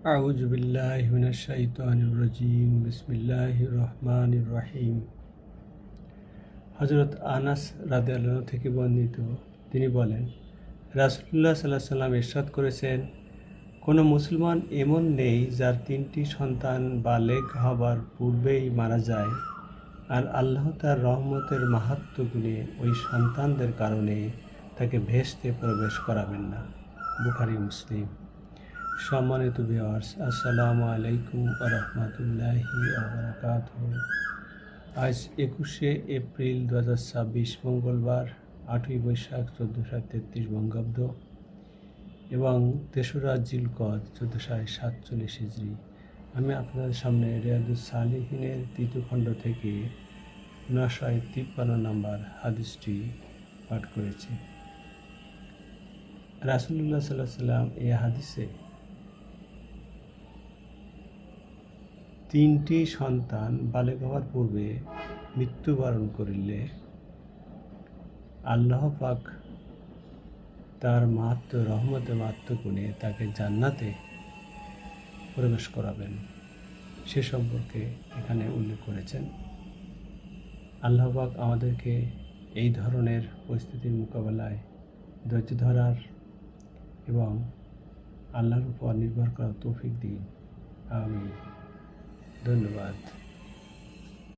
আউযু বিল্লাহি মিনাশ শাইতানির রাজীম। বিসমিল্লাহির রহমানির রহিম। হযরত আনাস রাদিয়াল্লাহু আনহু থেকে বর্ণিত, তিনি বলেন, রাসূলুল্লাহ সাল্লাল্লাহু আলাইহি ওয়াসাল্লাম ইরশাদ করেছেন, কোনো মুসলমান এমন নেই যার ৩টি সন্তান বালেগ হবার পূর্বেই মারা যায় আর আল্লাহ তার রহমতের মাহাত্ম্য গুণে ওই সন্তানদের কারণে তাকে ভেস্তে প্রবেশ করাবেন না। বুখারী মুসলিম। সম্মানিত ভিউয়ার্স, আসসালামু আলাইকুম ওয়া রাহমাতুল্লাহি ওয়া বারাকাতুহু। আজ ২১শে এপ্রিল ২০২৬ মঙ্গলবার, ৮ই বৈশাখ ১৪৩৩ বঙ্গাব্দ এবং ৩রা জিলকদ ১৪৪৭ হিজরি। আমি আপনাদের সামনে রিয়াদুস সালিহিনের ৩য় খণ্ড থেকে ৯৫৩ নম্বর হাদিসটি পাঠ করেছি। রাসূলুল্লাহ সাল্লাল্লাহু আলাইহি ওয়াসাল্লাম এই হাদিসে ৩টি সন্তান বালেগ হওয়ার পূর্বে মৃত্যুবরণ করিলে আল্লাহ পাক তার রহমতে মাহাত্ম্য গুণে তাকে জান্নাতে প্রবেশ করাবেন, সে সম্পর্কে এখানে উল্লেখ করেছেন। আল্লাহ পাক আমাদেরকে এই ধরনের পরিস্থিতির মোকাবেলায় ধৈর্য ধরার এবং আল্লাহর উপর নির্ভর করার তৌফিক দিন। আমিন। ধন্যবাদ।